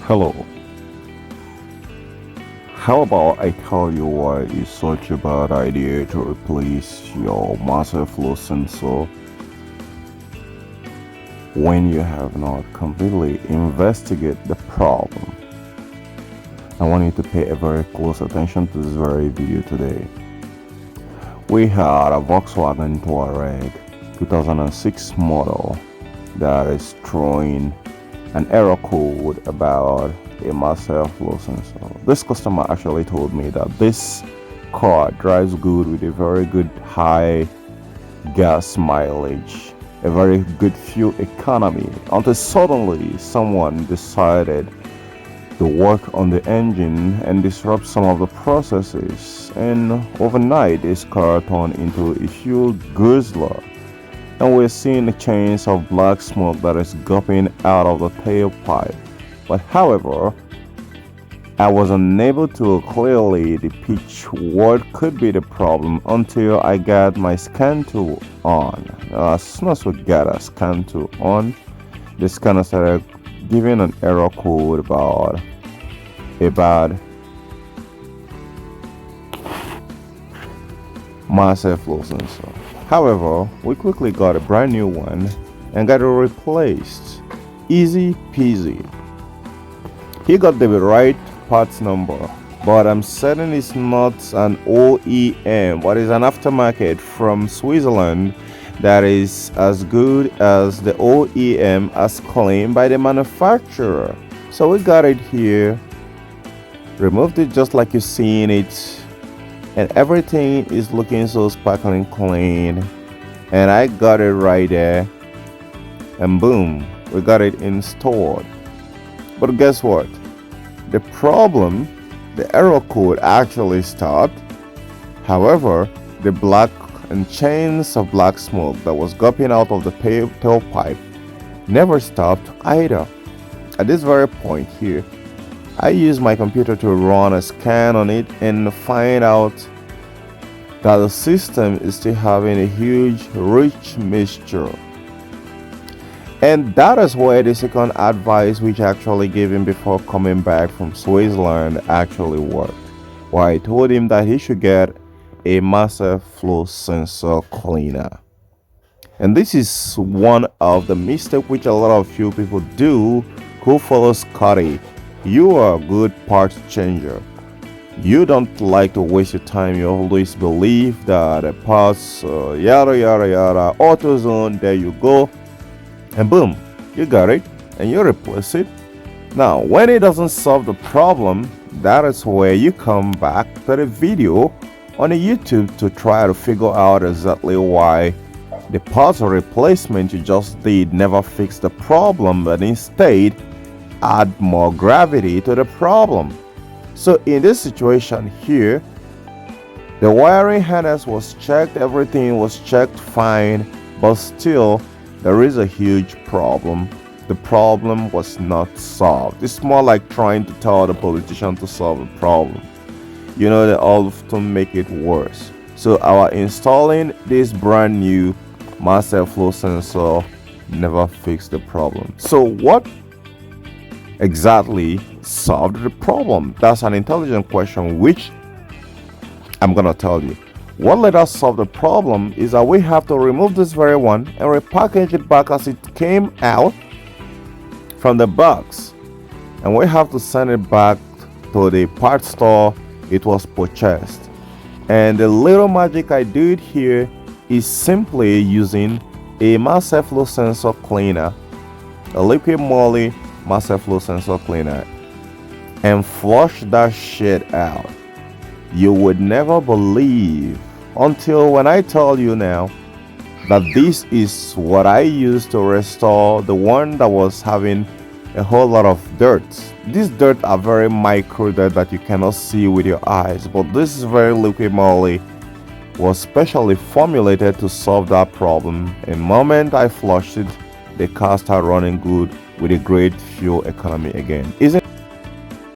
Hello. How about I tell you why it's such a bad idea to replace your master flow sensor when you have not completely investigated the problem? I want you to pay a very close attention to this very video today. We had a Volkswagen Touareg 2006 model that is throwing an error code about a master flow sensor. This customer actually told me that this car drives good with a very good high gas mileage, a very good fuel economy, until suddenly someone decided to work on the engine and disrupt some of the processes, and overnight this car turned into a fuel guzzler, and we're seeing the chains of black smoke that is gulping out of the tailpipe. But however, I was unable to clearly depict what could be the problem until I got my scan tool on. As soon as we got a scan tool on, the scanner started giving an error code about a bad master flow sensor. However, we quickly got a brand new one and got it replaced. Easy peasy. He got the right parts number, but I'm certain it's not an OEM, but it's an aftermarket from Switzerland that is as good as the OEM as claimed by the manufacturer. So we got it here, removed it just like you're seeing it, and everything is looking so sparkling clean, and I got it right there, and boom, we got it installed. But guess what? The problem, the error code actually stopped. However, the black and chains of black smoke that was gulping out of the tailpipe never stopped either. At this very point here, I used my computer to run a scan on it and find out that the system is still having a huge rich mixture. And that is where the second advice which I actually gave him before coming back from Switzerland actually worked. Where I told him that he should get a master flow sensor cleaner. And this is one of the mistakes which a lot of few people do who follow Scotty. You are a good parts changer. You don't like to waste your time. You always believe that the parts, yada yada yada, AutoZone, there you go. And boom, you got it and you replace it. Now, when it doesn't solve the problem, that is where you come back to the video on the YouTube to try to figure out exactly why the parts replacement you just did never fixed the problem, but instead add more gravity to the problem. So in this situation here, the wiring harness was checked, everything was checked fine, but still there is a huge problem. The problem was not solved. It's more like trying to tell the politician to solve the problem. You know, they often make it worse. So our installing this brand new master flow sensor never fixed the problem. So what exactly solved the problem? That's an intelligent question which I'm gonna tell you. What let us solve the problem is that we have to remove this very one and repackage it back as it came out from the box, and we have to send it back to the parts store it was purchased. And the little magic I did here is simply using a master flow sensor cleaner, a liquid moly master flow sensor cleaner, and flush that shit out. You would never believe until when I tell you now that this is what I used to restore the one that was having a whole lot of dirt. These dirt are very micro dirt that you cannot see with your eyes, but this is very liquid moly was specially formulated to solve that problem. The moment I flushed it, the car started running good with a great fuel economy again. Isn't